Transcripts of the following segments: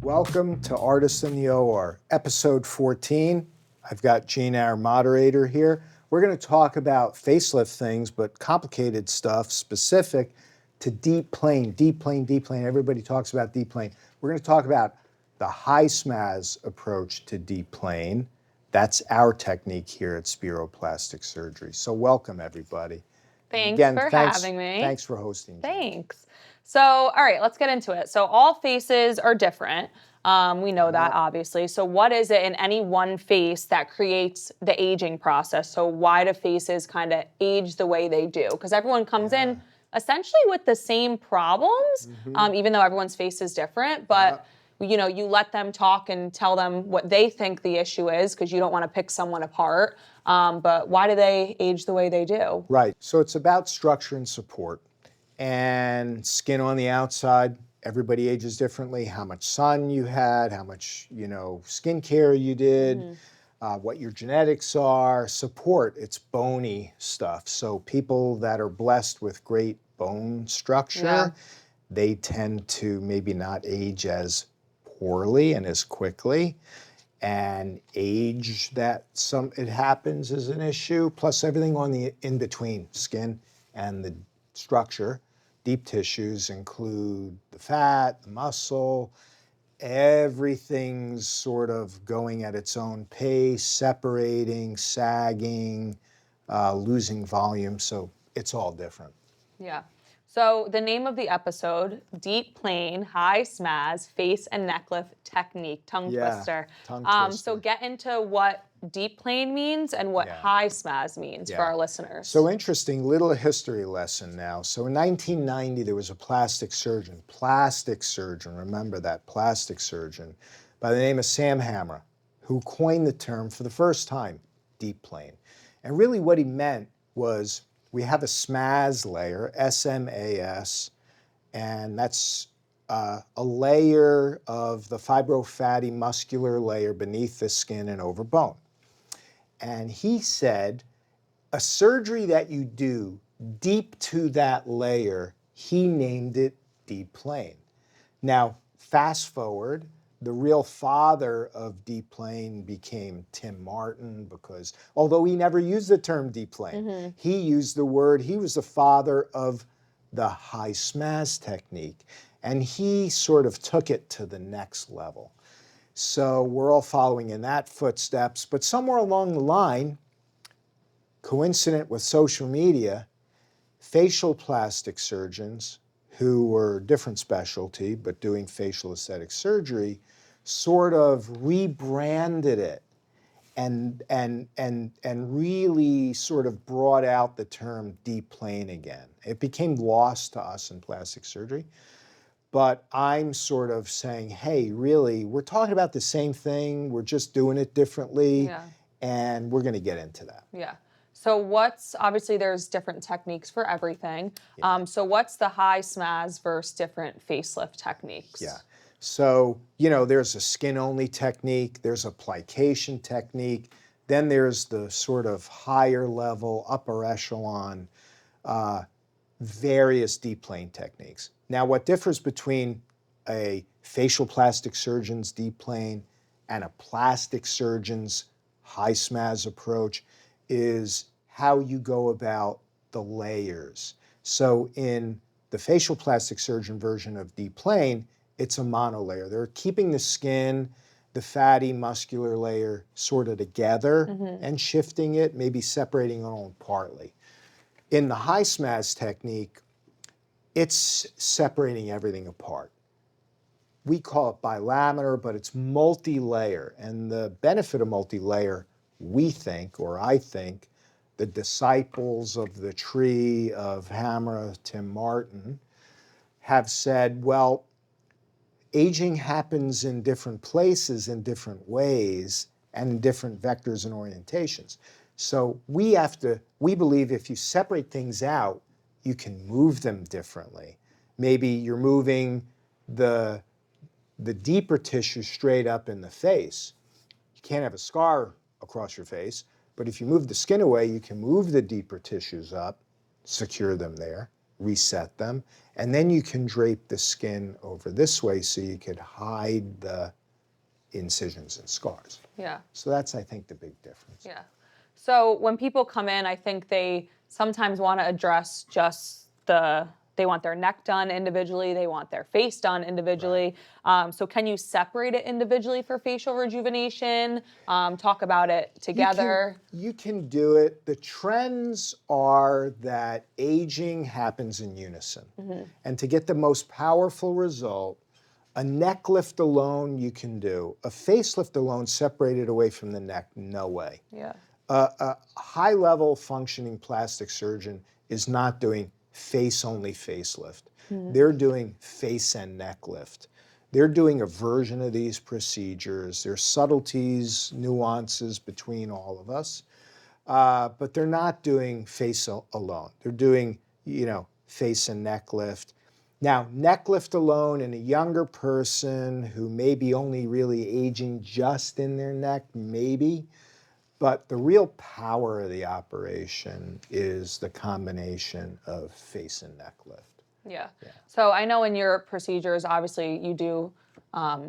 Welcome to Artists in the OR, episode 14. I've got Gina, our moderator here. We're going to talk about facelift things, but complicated stuff specific to deep plane, deep plane, deep plane. Everybody talks about deep plane. We're going to talk about the high SMAS approach to deep plane. That's our technique here at Spiro Plastic Surgery. So welcome, everybody. Thanks for having me. Thanks for hosting. Thanks. So, all right, let's get into it. So all faces are different. We know that, obviously. So what is it in any one face that creates the aging process? So why do faces kind of age the way they do? Because everyone comes in essentially with the same problems, even though everyone's face is different. But you know, you let them talk and tell them what they think the issue is, because you don't want to pick someone apart. But why do they age the way they do? Right. So it's about structure and support. And skin on the outside, everybody ages differently. How much sun you had, how much, skin care you did, what your genetics are. Support, it's bony stuff. So people that are blessed with great bone structure, they tend to maybe not age as poorly and as quickly. And age it happens is an issue, plus everything on the in between skin and the structure. Deep tissues include the fat, the muscle, everything's sort of going at its own pace, separating, sagging, losing volume, so it's all different. Yeah. So the name of the episode, Deep Plane High SMAS Face and Neck Lift Technique, tongue twister. So get into what deep plane means and what high SMAS means for our listeners. So interesting, little history lesson now. So in 1990, there was a plastic surgeon, remember that, plastic surgeon, by the name of Sam Hammer, who coined the term for the first time, deep plane. And really what he meant was, we have a SMAS layer, SMAS, and that's a layer of the fibrofatty muscular layer beneath the skin and over bone. And he said, a surgery that you do deep to that layer, he named it deep plane. Now, fast forward, the real father of deep plane became Tim Martin, because although he never used the term deep plane, he used the word, he was the father of the high SMAS technique. And he sort of took it to the next level. So we're all following in that footsteps, but somewhere along the line, coincident with social media, facial plastic surgeons who were different specialty, but doing facial aesthetic surgery, sort of rebranded it and really sort of brought out the term deep plane again. It became lost to us in plastic surgery, but I'm sort of saying, hey, really, we're talking about the same thing, we're just doing it differently, and we're gonna get into that. Yeah. So obviously there's different techniques for everything. So what's the high SMAS versus different facelift techniques? Yeah. So, there's a skin-only technique, there's a plication technique, then there's the sort of higher level, upper echelon, various deep plane techniques. Now, what differs between a facial plastic surgeon's deep plane and a plastic surgeon's high SMAS approach is how you go about the layers. So in the facial plastic surgeon version of deep plane, it's a monolayer. They're keeping the skin, the fatty muscular layer sort of together and shifting it, maybe separating it only partly. In the high SMAS technique, it's separating everything apart. We call it bilaminar, but it's multi-layer. And the benefit of multi-layer, we think, or I think, the disciples of the tree of Hammer, Tim Martin, have said, well, aging happens in different places in different ways and in different vectors and orientations. So we believe if you separate things out, you can move them differently. Maybe you're moving the deeper tissue straight up in the face. You can't have a scar across your face, but if you move the skin away, you can move the deeper tissues up, secure them there, reset them, and then you can drape the skin over this way so you could hide the incisions and scars. Yeah. So that's, I think, the big difference. Yeah. So when people come in, I think they sometimes want to address just they want their neck done individually, they want their face done individually. So can you separate it individually for facial rejuvenation? Talk about it together. You can do it. The trends are that aging happens in unison. And to get the most powerful result, a neck lift alone you can do. A facelift alone separated away from the neck, no way. Yeah. A high-level functioning plastic surgeon is not doing face-only facelift. They're doing face and neck lift. They're doing a version of these procedures. There's subtleties, nuances between all of us, but they're not doing face alone. They're doing, face and neck lift. Now, neck lift alone in a younger person who may be only really aging just in their neck, maybe. But the real power of the operation is the combination of face and neck lift. Yeah. So I know in your procedures, obviously you do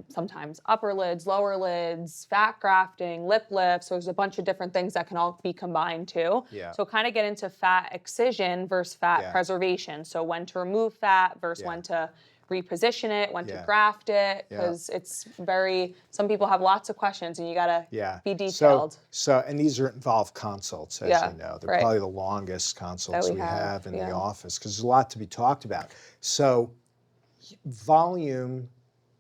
sometimes upper lids, lower lids, fat grafting, lip lifts. So there's a bunch of different things that can all be combined too. Yeah. So kind of get into fat excision versus fat Yeah. preservation. So when to remove fat versus Yeah. when to reposition it, when to Yeah. graft it, Yeah. because it's some people have lots of questions and you got to Yeah. be detailed. And these are involved consults, as Yeah, you know. They're right. probably the longest consults That we we have, have in yeah. the office because there's a lot to be talked about. So volume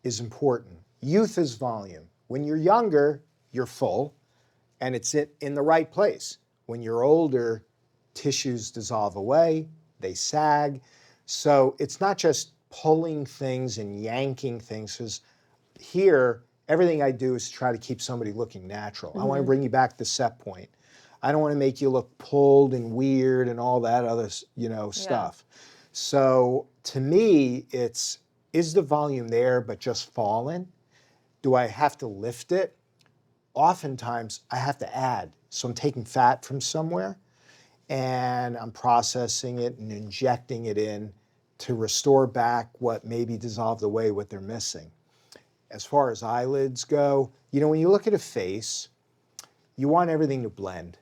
is important. Youth is volume. When you're younger, you're full, and it's in the right place. When you're older, tissues dissolve away, they sag. So it's not just pulling things and yanking things, because here, everything I do is try to keep somebody looking natural. I want to bring you back to set point. I don't want to make you look pulled and weird and all that other, stuff. So to me, is the volume there but just fallen? Do I have to lift it? Oftentimes, I have to add. So I'm taking fat from somewhere and I'm processing it and injecting it in to restore back what maybe dissolved away, what they're missing. As far as eyelids go, when you look at a face, you want everything to blend,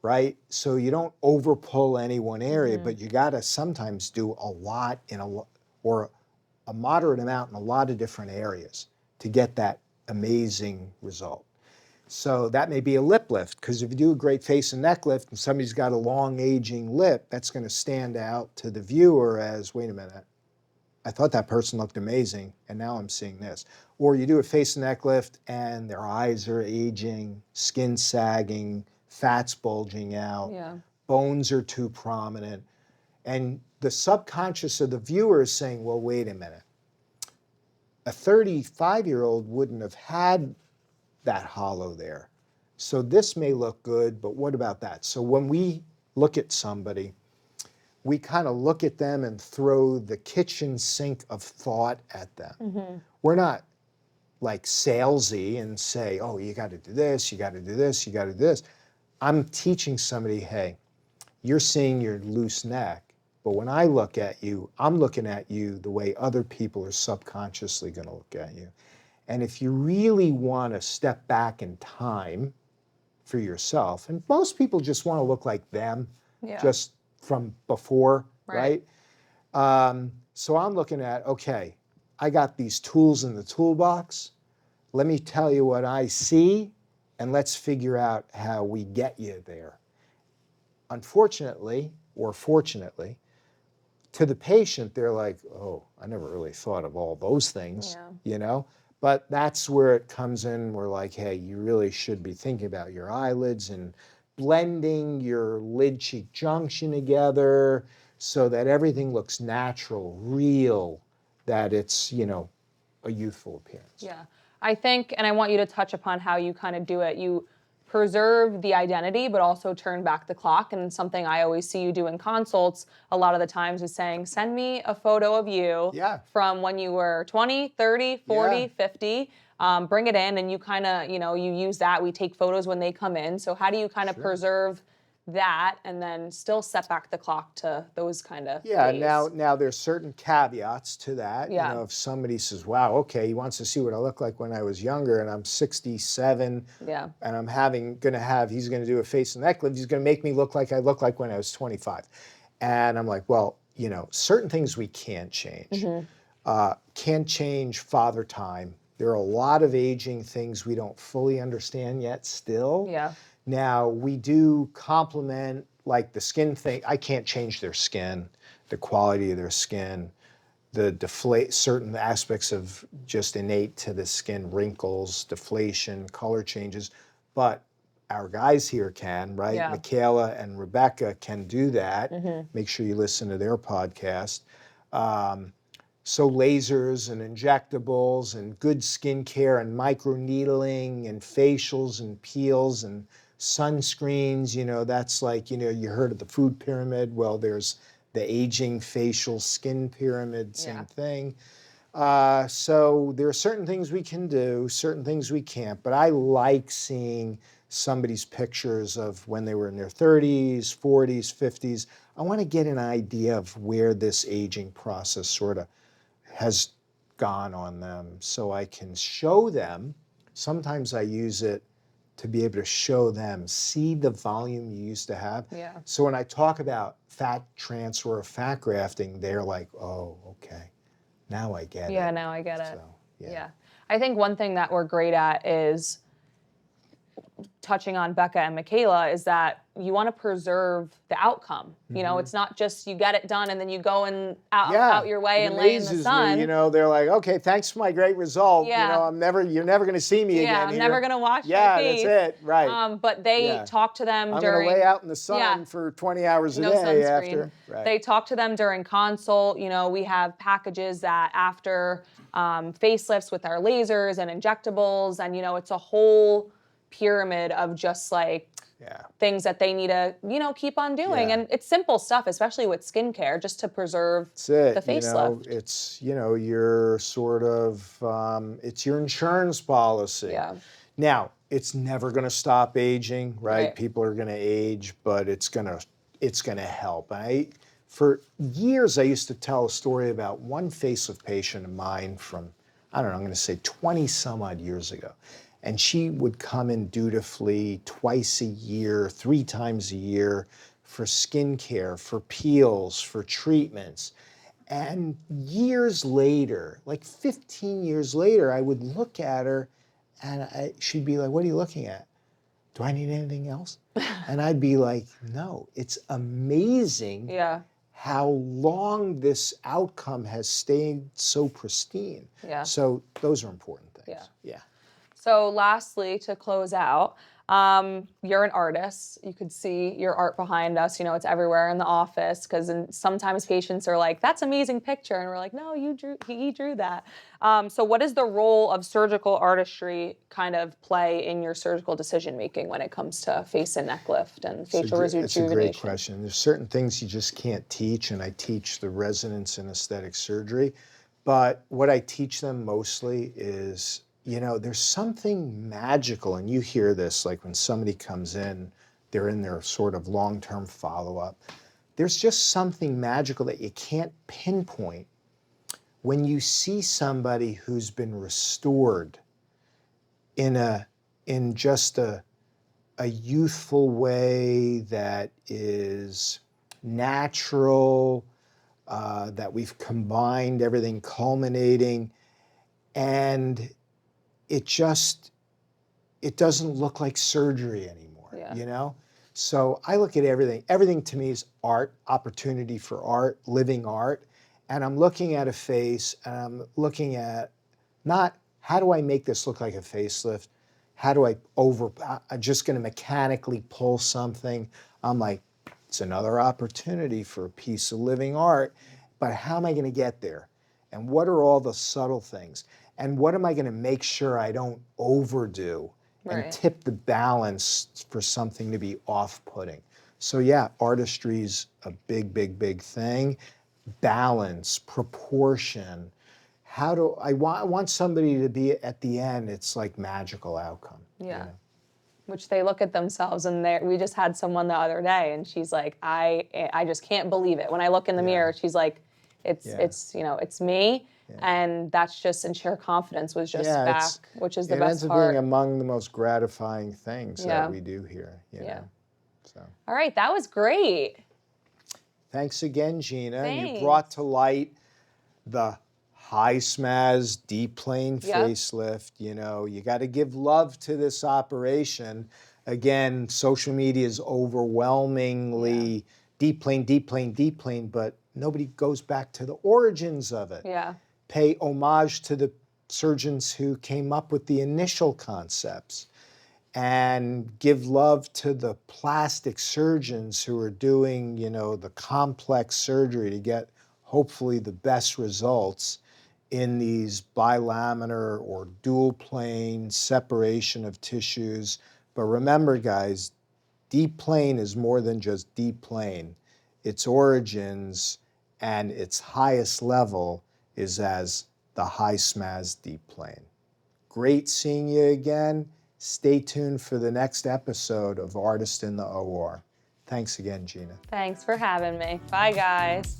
right? So you don't overpull any one area, but you got to sometimes do a lot or a moderate amount in a lot of different areas to get that amazing result. So that may be a lip lift, because if you do a great face and neck lift and somebody's got a long aging lip, that's going to stand out to the viewer as, wait a minute, I thought that person looked amazing, and now I'm seeing this. Or you do a face and neck lift, and their eyes are aging, skin sagging, fat's bulging out, bones are too prominent. And the subconscious of the viewer is saying, well, wait a minute. A 35-year-old wouldn't have had that hollow there. So this may look good, but what about that? So when we look at somebody, we kind of look at them and throw the kitchen sink of thought at them. We're not like salesy and say, oh, you got to do this, you got to do this, you got to do this. I'm teaching somebody, hey, you're seeing your loose neck, but when I look at you, I'm looking at you the way other people are subconsciously going to look at you. And if you really want to step back in time for yourself, and most people just want to look like them, just from before, right? So I'm looking at, okay, I got these tools in the toolbox. Let me tell you what I see, and let's figure out how we get you there. Unfortunately, or fortunately, to the patient, they're like, oh, I never really thought of all those things, But that's where it comes in. We're like, hey, you really should be thinking about your eyelids and blending your lid-cheek junction together so that everything looks natural, real, that it's, a youthful appearance. Yeah. I think, and I want you to touch upon how you kind of do it. You preserve the identity, but also turn back the clock. And something I always see you do in consults a lot of the times is saying, send me a photo of you from when you were 20, 30, 40, 50. Bring it in, and you kind of, you use that. We take photos when they come in. So how do you kind of preserve that and then still set back the clock to those kind of Yeah, days. now there's certain caveats to that. Yeah. You know, if somebody says, wow, okay, he wants to see what I look like when I was younger and I'm 67 Yeah. and he's gonna do a face and neck lift, he's gonna make me look like I look like when I was 25. And I'm like, well, you know, certain things we can't change. Can't change father time. There are a lot of aging things we don't fully understand yet still. Yeah. Now, we do compliment, like the skin thing. I can't change their skin, the quality of their skin, certain aspects of just innate to the skin, wrinkles, deflation, color changes. But our guys here can, right? Yeah. Michaela and Rebecca can do that. Make sure you listen to their podcast. So lasers and injectables and good skincare and microneedling and facials and peels and sunscreens, you know, that's like, you know, you heard of the food pyramid. Well, there's the aging facial skin pyramid, same thing. So there are certain things we can do, certain things we can't, but I like seeing somebody's pictures of when they were in their 30s, 40s, 50s. I want to get an idea of where this aging process sort of has gone on them so I can show them. Sometimes I use it to be able to show them, see the volume you used to have. Yeah. So when I talk about fat transfer or fat grafting, they're like, oh, okay, now I get it. Yeah, now I get it. So, Yeah. I think one thing that we're great at is touching on Becca and Michaela is that you want to preserve the outcome. You know, it's not just you get it done and then you go and out your way and lay in the amazes sun. me, you know, they're like, okay, thanks for my great result. Yeah. You know, you're never going to see me again I'm here. never going to wash my Yeah, face. that's it, right. But they talk to them I'm during. going to lay out in the sun for 20 hours a no day sunscreen. after. Right. They talk to them during consult. You know, we have packages that after facelifts with our lasers and injectables, and you know, it's a whole pyramid of just like things that they need to, you know, keep on doing. Yeah. And it's simple stuff, especially with skincare, just to preserve That's it. the facelift. You know, it's, you know, your sort of, it's your insurance policy. Yeah. Now, it's never going to stop aging, right? People are going to age, but it's going to help. For years, I used to tell a story about one facelift patient of mine from, I don't know, I'm going to say 20 some odd years ago. And she would come in dutifully twice a year, 3 times a year for skincare, for peels, for treatments. And years later, like 15 years later, I would look at her and she'd be like, what are you looking at? Do I need anything else? And I'd be like, no, it's amazing how long this outcome has stayed so pristine. Yeah. So those are important things. Yeah. So lastly, to close out, you're an artist. You could see your art behind us. You know, it's everywhere in the office because sometimes patients are like, that's an amazing picture. And we're like, no, he drew that. So what is the role of surgical artistry kind of play in your surgical decision-making when it comes to face and neck lift and facial rejuvenation? It's a great question. There's certain things you just can't teach, and I teach the residents in aesthetic surgery. But what I teach them mostly is, you know, there's something magical, and you hear this like when somebody comes in, they're in their sort of long-term follow-up. There's just something magical that you can't pinpoint when you see somebody who's been restored in just a youthful way that is natural, that we've combined everything culminating, and it doesn't look like surgery anymore, you know? So I look at everything. Everything to me is art, opportunity for art, living art. And I'm looking at a face and I'm looking at not how do I make this look like a facelift? How do I'm just gonna mechanically pull something. I'm like, it's another opportunity for a piece of living art, but how am I gonna get there? And what are all the subtle things? And what am I going to make sure I don't overdo and tip the balance for something to be off-putting? So yeah, artistry's a big, big, big thing. Balance, proportion. I want somebody to be at the end, it's like magical outcome. Yeah. You know? which they look at themselves and we just had someone the other day and she's like, I just can't believe it. When I look in the mirror, she's like, it's you know, it's me. And that's just, and her confidence was just back, which is the it best ends up part. being among the most gratifying things that we do here, you know. So. All right, that was great. Thanks again, Gina. Thanks. You brought to light the high SMAS Deep Plane Facelift. You know, you got to give love to this operation. Again, social media is overwhelmingly deep plane, deep plane, deep plane, but nobody goes back to the origins of it. Yeah. Pay homage to the surgeons who came up with the initial concepts, and give love to the plastic surgeons who are doing, you know, the complex surgery to get hopefully the best results in these bilaminar or dual plane separation of tissues. But remember, guys, deep plane is more than just deep plane. Its origins and its highest level is as the high SMAS deep plane. Great seeing you again. Stay tuned for the next episode of Artist in the OR. Thanks again, Gina. Thanks for having me. Bye, guys.